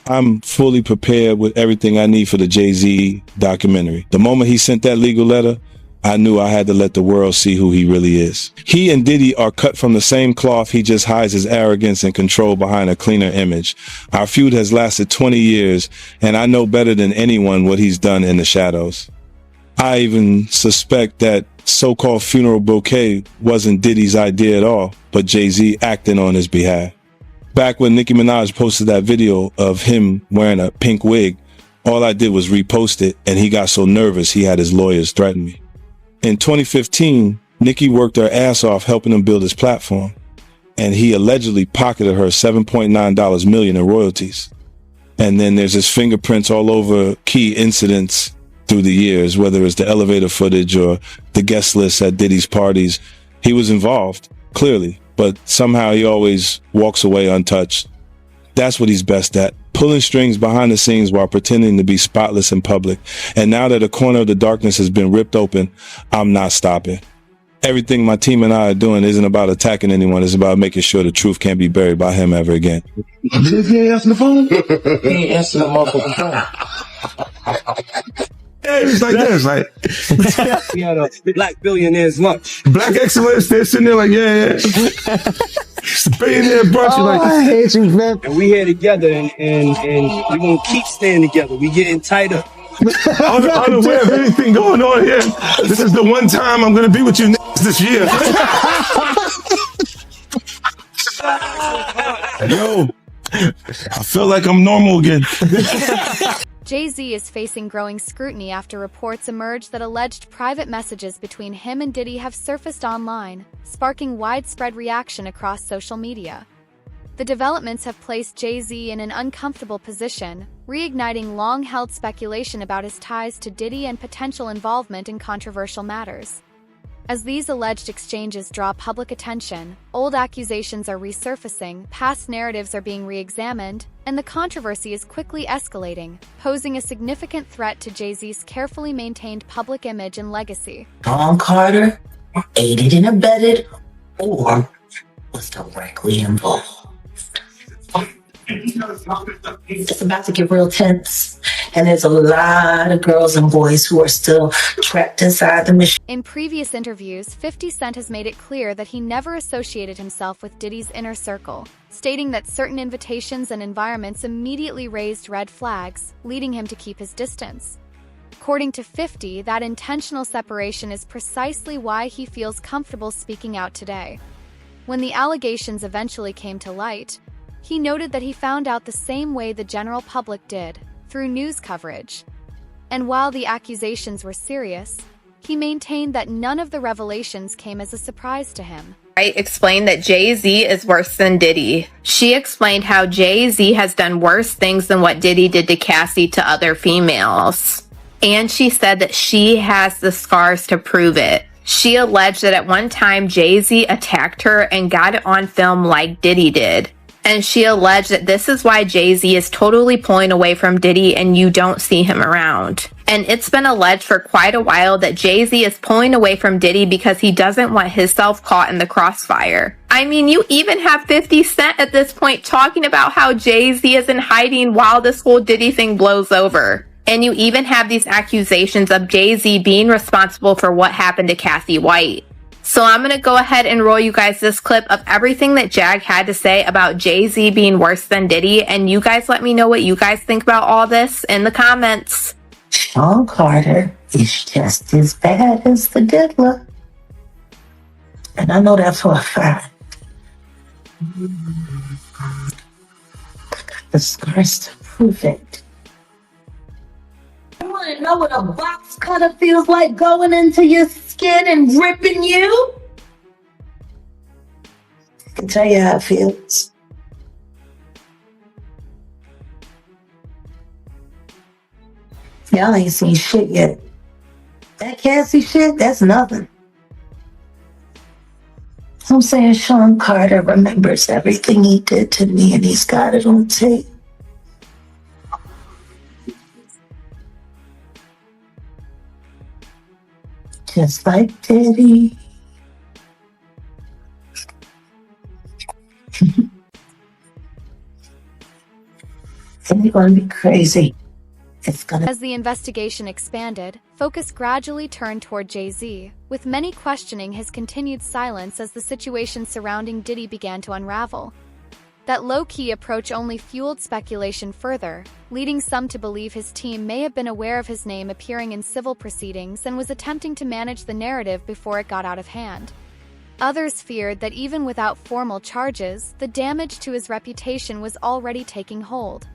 I'm fully prepared with everything I need for the Jay-Z documentary. The moment he sent that legal letter, I knew I had to let the world see who he really is. He and Diddy are cut from the same cloth. He just hides his arrogance and control behind a cleaner image. Our feud has lasted 20 years, and I know better than anyone what he's done in the shadows. I even suspect that so-called funeral bouquet wasn't Diddy's idea at all, but Jay-Z acting on his behalf. Back when Nicki Minaj posted that video of him wearing a pink wig, all I did was repost it, and he got so nervous he had his lawyers threaten me. In 2015, Nicki worked her ass off helping him build his platform, and he allegedly pocketed her $7.9 million in royalties. And then there's his fingerprints all over key incidents through the years, whether it's the elevator footage or the guest list at Diddy's parties. He was involved, clearly, but somehow he always walks away untouched. That's what he's best at, pulling strings behind the scenes while pretending to be spotless in public. And now that a corner of the darkness has been ripped open, I'm not stopping. Everything my team and I are doing isn't about attacking anyone. It's about making sure the truth can't be buried by him ever again. He ain't answering the phone? He ain't answering the motherfucking phone. Yeah, it's like this, like we had a black billionaire's lunch. Black excellence. They're sitting there like, yeah. It's a billionaire brunch. Like, I hate you, man. And we here together, and we gonna keep staying together. We getting tighter. Unaware of anything going on here. This is the one time I'm gonna be with you this year. Yo, I feel like I'm normal again. Jay-Z is facing growing scrutiny after reports emerged that alleged private messages between him and Diddy have surfaced online, sparking widespread reaction across social media. The developments have placed Jay-Z in an uncomfortable position, reigniting long-held speculation about his ties to Diddy and potential involvement in controversial matters. As these alleged exchanges draw public attention, old accusations are resurfacing, past narratives are being re-examined, and the controversy is quickly escalating, posing a significant threat to Jay-Z's carefully maintained public image and legacy. Sean Carter aided and abetted or was directly involved. It's about to get real tense, and there's a lot of girls and boys who are still trapped inside the machine. In previous interviews, 50 Cent has made it clear that he never associated himself with Diddy's inner circle, stating that certain invitations and environments immediately raised red flags, leading him to keep his distance. According to 50, that intentional separation is precisely why he feels comfortable speaking out today. When the allegations eventually came to light, he noted that he found out the same way the general public did, through news coverage. And while the accusations were serious, he maintained that none of the revelations came as a surprise to him. Explained that Jay-Z is worse than Diddy. She explained how Jay-Z has done worse things than what Diddy did to Cassie to other females. And she said that she has the scars to prove it. She alleged that at one time Jay-Z attacked her and got it on film like Diddy did. And she alleged that this is why Jay-Z is totally pulling away from Diddy and you don't see him around. And it's been alleged for quite a while that Jay-Z is pulling away from Diddy because he doesn't want himself caught in the crossfire. I mean, you even have 50 Cent at this point talking about how Jay-Z is in hiding while this whole Diddy thing blows over. And you even have these accusations of Jay-Z being responsible for what happened to Cassie White. So I'm going to go ahead and roll you guys this clip of everything that Jag had to say about Jay-Z being worse than Diddy. And you guys let me know what you guys think about all this in the comments. Sean Carter is just as bad as the diddler. And I know that for a fact. I got the scars to prove it. You want to know what a box cutter feels like going into your skin and ripping you? I can tell you how it feels. Y'all ain't seen shit yet. That Cassie shit, that's nothing. So I'm saying Sean Carter remembers everything he did to me and he's got it on tape. Just like Diddy. And they're going to be crazy. It's going to... As the investigation expanded, focus gradually turned toward Jay-Z, with many questioning his continued silence as the situation surrounding Diddy began to unravel. That low-key approach only fueled speculation further, leading some to believe his team may have been aware of his name appearing in civil proceedings and was attempting to manage the narrative before it got out of hand. Others feared that even without formal charges, the damage to his reputation was already taking hold.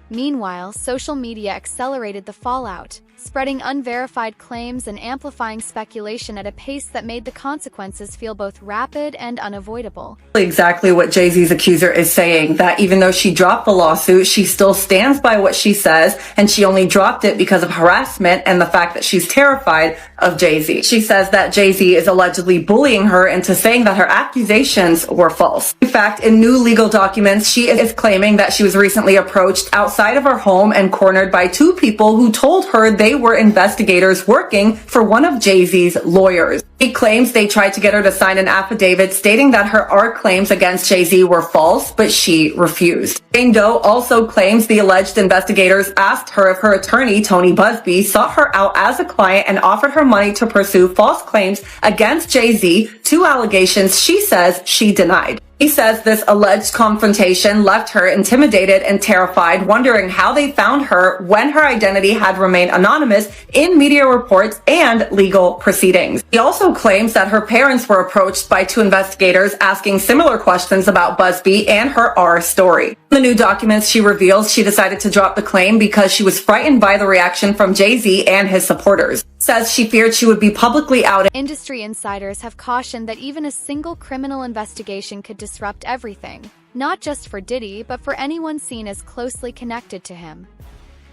Meanwhile, social media accelerated the fallout, spreading unverified claims and amplifying speculation at a pace that made the consequences feel both rapid and unavoidable. Exactly what Jay-Z's accuser is saying, that even though she dropped the lawsuit, she still stands by what she says, and she only dropped it because of harassment and the fact that she's terrified of Jay-Z. She says that Jay-Z is allegedly bullying her into saying that her accusations were false. In fact, in new legal documents, she is claiming that she was recently approached outside of her home and cornered by two people who told her they were investigators working for one of Jay-Z's lawyers. She claims they tried to get her to sign an affidavit stating that her art claims against Jay-Z were false, but she refused. Jane Doe also claims the alleged investigators asked her if her attorney, Tony Busby, sought her out as a client and offered her money to pursue false claims against Jay-Z, two allegations she says she denied. He says this alleged confrontation left her intimidated and terrified, wondering how they found her when her identity had remained anonymous in media reports and legal proceedings. He also claims that her parents were approached by two investigators asking similar questions about Busby and her R story. In the new documents, she reveals she decided to drop the claim because she was frightened by the reaction from Jay-Z and his supporters. Says she feared she would be publicly outed. Industry insiders have cautioned that even a single criminal investigation could disrupt everything, not just for Diddy, but for anyone seen as closely connected to him.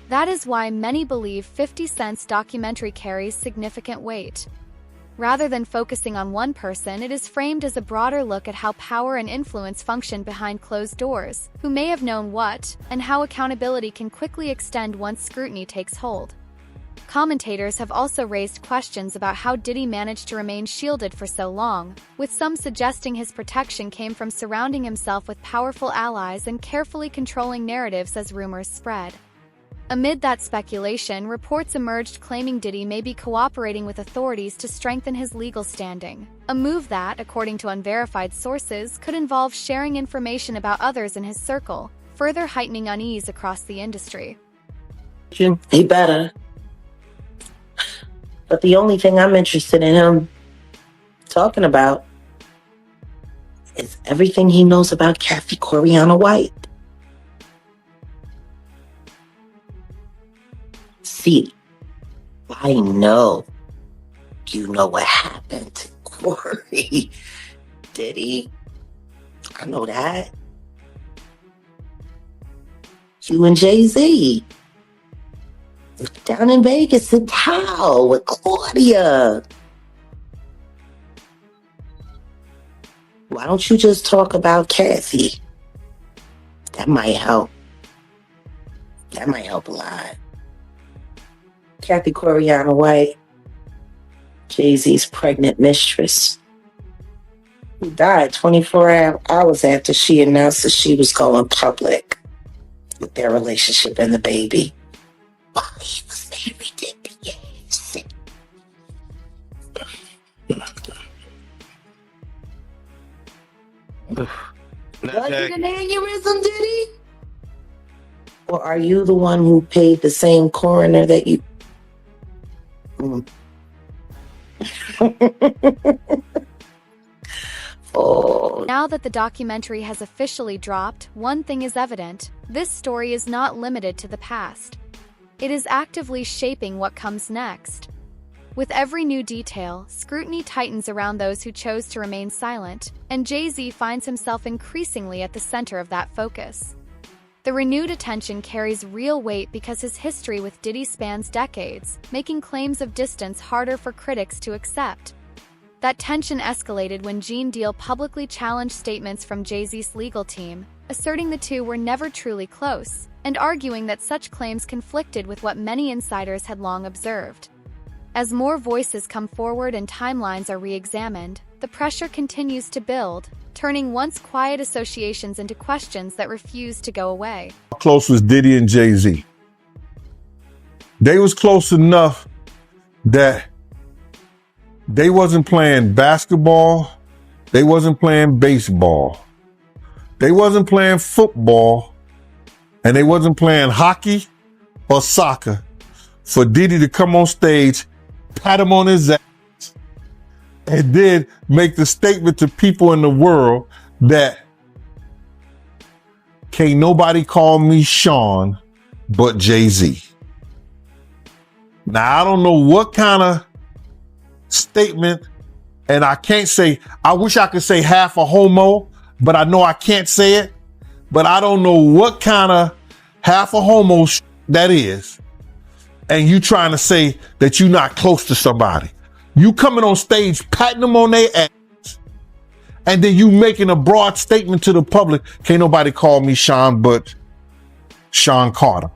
That is why many believe 50 Cent's documentary carries significant weight. Rather than focusing on one person, it is framed as a broader look at how power and influence function behind closed doors, who may have known what, and how accountability can quickly extend once scrutiny takes hold. Commentators have also raised questions about how Diddy managed to remain shielded for so long, with some suggesting his protection came from surrounding himself with powerful allies and carefully controlling narratives as rumors spread. Amid that speculation, reports emerged claiming Diddy may be cooperating with authorities to strengthen his legal standing, a move that, according to unverified sources, could involve sharing information about others in his circle, further heightening unease across the industry. He better. But the only thing I'm interested in him talking about is everything he knows about Kathy Coriana White. See, I know you know what happened to Corey. Diddy, I know that. You and Jay-Z. Down in Vegas in Tao with Claudia. Why don't you just talk about Kathy? That might help. That might help a lot. Kathy Coriana White, Jay-Z's pregnant mistress, who died 24 hours after she announced that she was going public with their relationship and the baby. While he was married to Beyonce. Was it an aneurysm, Diddy? Or are you the one who paid the same coroner that you... Oh. Now that the documentary has officially dropped, one thing is evident: this story is not limited to the past. It is actively shaping what comes next. With every new detail, scrutiny tightens around those who chose to remain silent, and Jay-Z finds himself increasingly at the center of that focus. The renewed attention carries real weight because his history with Diddy spans decades, making claims of distance harder for critics to accept. That tension escalated when Gene Deal publicly challenged statements from Jay-Z's legal team, asserting the two were never truly close, and arguing that such claims conflicted with what many insiders had long observed. As more voices come forward and timelines are re-examined, the pressure continues to build, turning once quiet associations into questions that refuse to go away. How close was Diddy and Jay-Z? They was close enough that they wasn't playing basketball, they wasn't playing baseball, they wasn't playing football, and they wasn't playing hockey or soccer for Diddy to come on stage, pat him on his ass, and then make the statement to people in the world that can't nobody call me Sean but Jay-Z. Now, I don't know what kind of statement, and I can't say, I wish I could say half a homo, but I know I can't say it, but I don't know what kind of half a homo that is. And you trying to say that you're not close to somebody. You coming on stage, patting them on their ass, and then you making a broad statement to the public, can't nobody call me Sean but Sean Carter.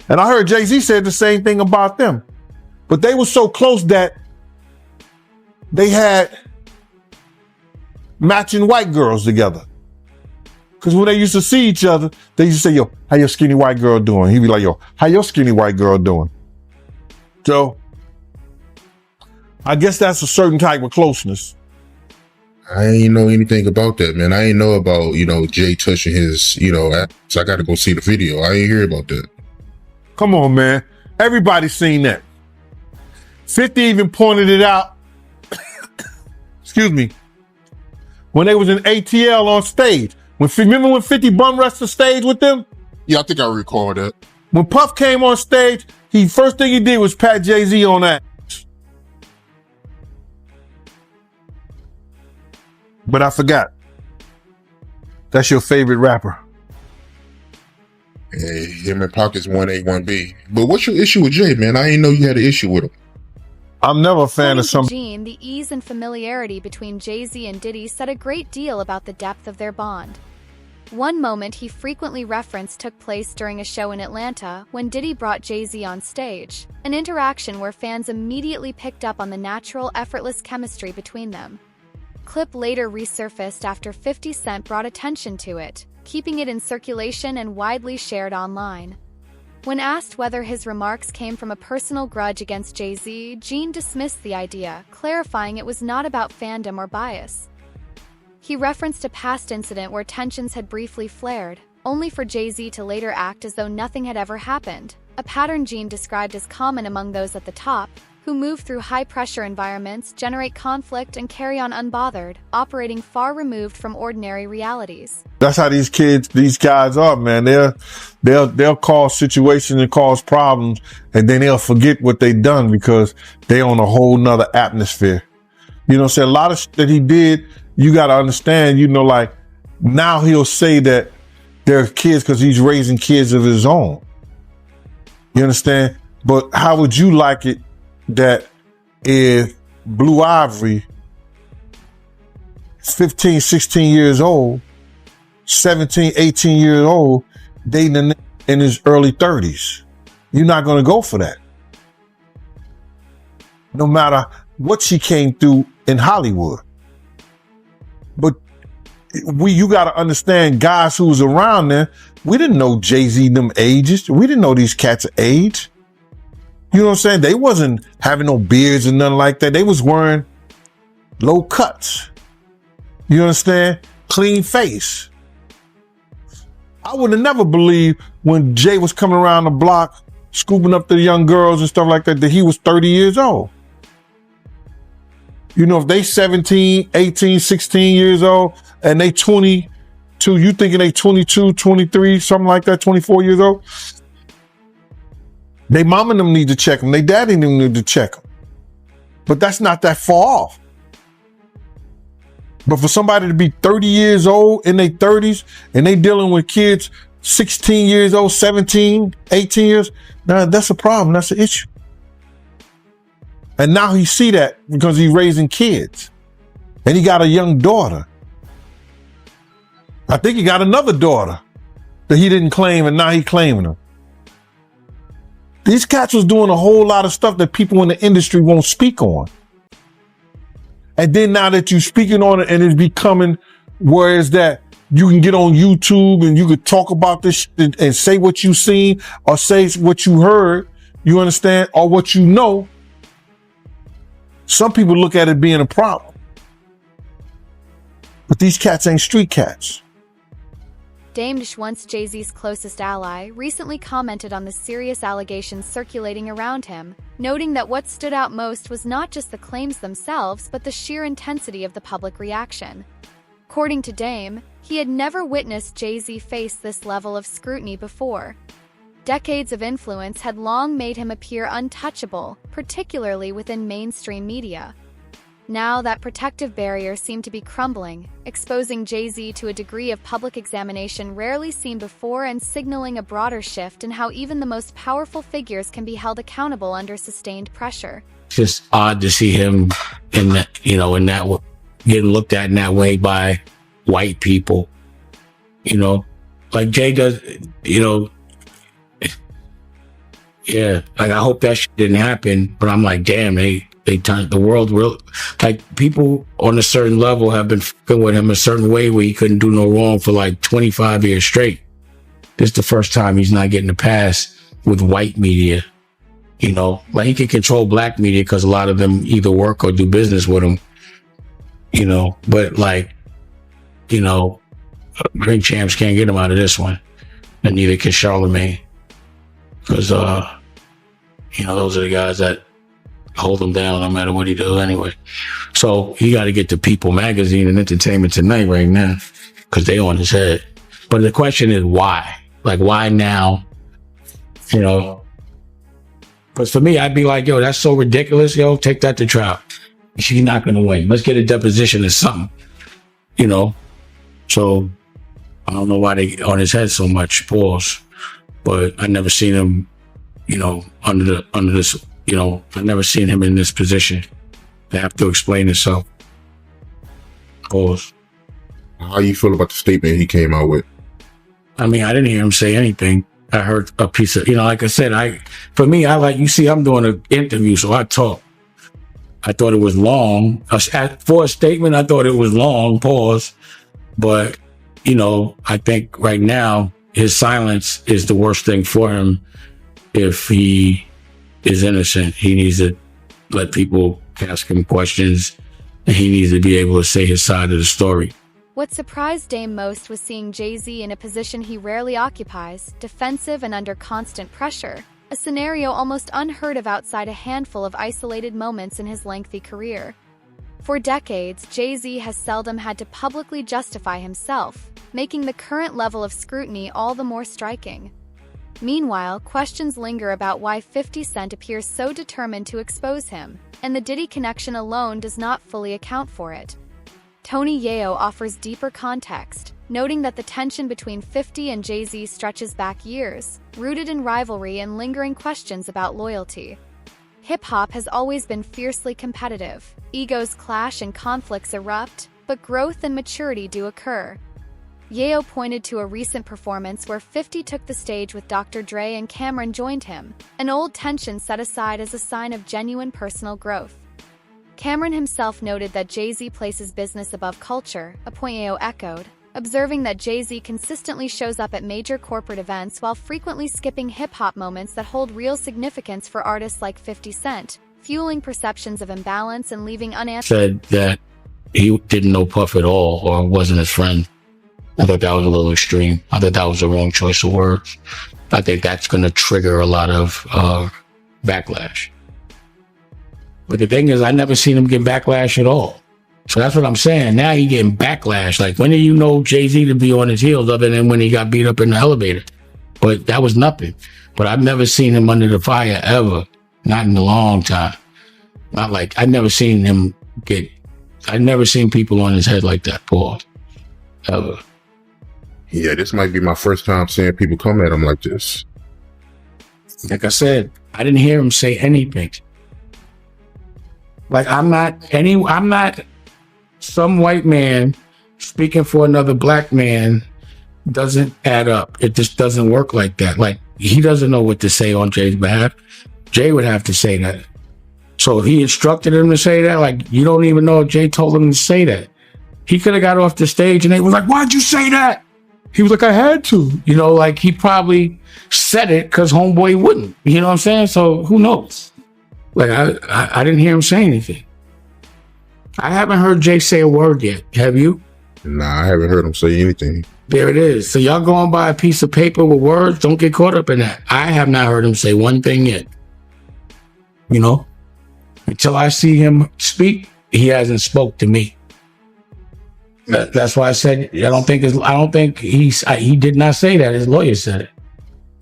And I heard Jay-Z said the same thing about them. But they were so close that they had matching white girls together. Because when they used to see each other, they used to say, yo, how your skinny white girl doing? He'd be like, yo, how your skinny white girl doing? So I guess that's a certain type of closeness. I ain't know anything about that, man. I ain't know about, Jay touching his, so I got to go see the video. I ain't hear about that. Come on, man. Everybody's seen that. 50 even pointed it out. Excuse me. When they was in ATL on stage. Remember when 50 bum rushed the stage with them? Yeah, I think I recall that. When Puff came on stage, first thing he did was pat Jay-Z on that. But I forgot. That's your favorite rapper. Hey, him and Pockets 1A, 1B. But what's your issue with Jay, man? I ain't know you had an issue with him. I'm never a fan of some. Gene, the ease and familiarity between Jay-Z and Diddy said a great deal about the depth of their bond. One moment he frequently referenced took place during a show in Atlanta when Diddy brought Jay-Z on stage, an interaction where fans immediately picked up on the natural, effortless chemistry between them. Clip later resurfaced after 50 Cent brought attention to it, keeping it in circulation and widely shared online. When asked whether his remarks came from a personal grudge against Jay-Z, Gene dismissed the idea, clarifying it was not about fandom or bias. He referenced a past incident where tensions had briefly flared, only for Jay-Z to later act as though nothing had ever happened, a pattern Gene described as common among those at the top, who move through high-pressure environments, generate conflict, and carry on unbothered, operating far removed from ordinary realities. That's how these guys are, man. They'll cause situations and cause problems, and then they'll forget what they done because they on a whole nother atmosphere. You know what I'm saying? A lot of shit that he did, you got to understand, like now he'll say that they're kids because he's raising kids of his own. You understand? But how would you like it that if Blue Ivory, 15, 16 years old, 17, 18 years old, dating in his early 30s? You're not going to go for that. No matter what she came through in Hollywood. But you got to understand, guys who was around there, we didn't know Jay-Z them ages. We didn't know these cats' age. You know what I'm saying? They wasn't having no beards and nothing like that. They was wearing low cuts. You understand? Clean face. I would have never believed when Jay was coming around the block, scooping up the young girls and stuff like that he was 30 years old. You know, if they 17, 18, 16 years old and they 22, you thinking they 22, 23, something like that, 24 years old? They mom and them need to check them. They daddy and them need to check them. But that's not that far off. But for somebody to be 30 years old in their 30s and they dealing with kids 16 years old, 17, 18 years, now that's a problem. That's an issue. And now he see that because he's raising kids. And he got a young daughter. I think he got another daughter that he didn't claim and now he claiming her. These cats was doing a whole lot of stuff that people in the industry won't speak on. And then now that you're speaking on it and it's becoming Whereas that you can get on YouTube and you could talk about this and say what you seen or say what you heard, you understand, or what you know. Some people look at it being a problem. But these cats ain't street cats. Dame Dash, once Jay-Z's closest ally, recently commented on the serious allegations circulating around him, noting that what stood out most was not just the claims themselves, but the sheer intensity of the public reaction. According to Dame, he had never witnessed Jay-Z face this level of scrutiny before. Decades of influence had long made him appear untouchable, particularly within mainstream media. Now that protective barrier seemed to be crumbling, exposing Jay-Z to a degree of public examination rarely seen before and signaling a broader shift in how even the most powerful figures can be held accountable under sustained pressure. It's just odd to see him in that, getting looked at in that way by white people, like Jay does, yeah, like I hope that shit didn't happen, but I'm like, damn, they turned the world real, like people on a certain level have been fucking with him a certain way where he couldn't do no wrong for like 25 years straight. This is the first time he's not getting a pass with white media, like he can control black media because a lot of them either work or do business with him, but like, Drink Champs can't get him out of this one, and neither can Charlemagne, because those are the guys that hold him down no matter what he does anyway. So he got to get to People Magazine and Entertainment Tonight right now because they on his head. But the question is why? Like, why now? Because for me, I'd be like, yo, that's so ridiculous. Yo, take that to trial. She's not going to win. Let's get a deposition or something. So I don't know why they on his head so much, pause. But I never seen him, under this, I've never seen him in this position. They have to explain himself. Pause. How you feel about the statement he came out with? I mean, I didn't hear him say anything. I heard a piece of, like I said, I'm doing an interview, so I talk. I thought it was long. For a statement, I thought it was long, pause. But, I think right now, his silence is the worst thing for him. If he is innocent, he needs to let people ask him questions, and he needs to be able to say his side of the story. What surprised Dame most was seeing Jay-Z in a position he rarely occupies, defensive and under constant pressure, a scenario almost unheard of outside a handful of isolated moments in his lengthy career. For decades, Jay-Z has seldom had to publicly justify himself, making the current level of scrutiny all the more striking. Meanwhile, questions linger about why 50 Cent appears so determined to expose him, and the Diddy connection alone does not fully account for it. Tony Yeo offers deeper context, noting that the tension between 50 and Jay-Z stretches back years, rooted in rivalry and lingering questions about loyalty. Hip-hop has always been fiercely competitive. Egos clash and conflicts erupt, but growth and maturity do occur. Yeo pointed to a recent performance where 50 took the stage with Dr. Dre and Cameron joined him, an old tension set aside as a sign of genuine personal growth. Cameron himself noted that Jay-Z places business above culture, a point Yeo echoed, observing that Jay-Z consistently shows up at major corporate events while frequently skipping hip-hop moments that hold real significance for artists like 50 Cent, fueling perceptions of imbalance and leaving unanswered. Said that he didn't know Puff at all or wasn't his friend. I thought that was a little extreme. I thought that was the wrong choice of words. I think that's going to trigger a lot of backlash. But the thing is, I never seen him get backlash at all. So that's what I'm saying. Now he getting backlash. Like, when did you know Jay-Z to be on his heels other than when he got beat up in the elevator? But that was nothing. But I've never seen him under the fire ever. Not in a long time. Not like, I've never seen people on his head like that, Paul. Ever. Yeah, this might be my first time seeing people come at him like this. Like I said, I didn't hear him say anything. Like, I'm not some white man speaking for another black man. Doesn't add up. It just doesn't work like that. Like, he doesn't know what to say on Jay's behalf. Jay would have to say that. So if he instructed him to say that, like, you don't even know if Jay told him to say that. He could have got off the stage and they was like, why'd you say that? He was like, I had to. You know, like he probably said it because homeboy wouldn't. You know what I'm saying? So who knows? Like I didn't hear him say anything. I haven't heard Jay say a word yet. Have you? Nah, I haven't heard him say anything. There it is. So y'all going by a piece of paper with words. Don't get caught up in that. I have not heard him say one thing yet. You know, until I see him speak, he hasn't spoke to me. That's why I said I don't think he did not say that. His lawyer said it.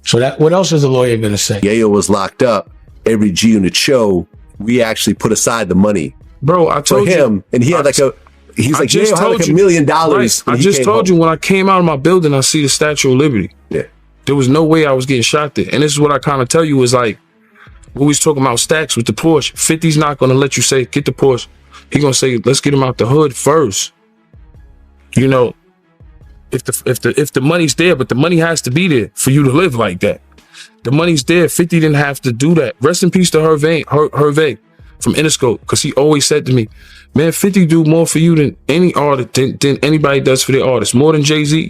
So that what else is the lawyer gonna say? Yayo was locked up. Every G Unit show, we actually put aside the money, bro. I told for him, and he had like a. He's like, Yayo had like $1 million. Right. I just told you when I came out of my building, I see the Statue of Liberty. Yeah, there was no way I was getting shot there. And this is what I kind of tell you is like, we was talking about stacks with the Porsche. 50's not gonna let you say get the Porsche. He gonna say let's get him out the hood first. You know, if the money's there, but the money has to be there for you to live like that. The money's there. 50 didn't have to do that. Rest in peace to Hervé from Interscope, because he always said to me, man, 50 do more for you than any artist, than anybody does for their artists, more than Jay-Z.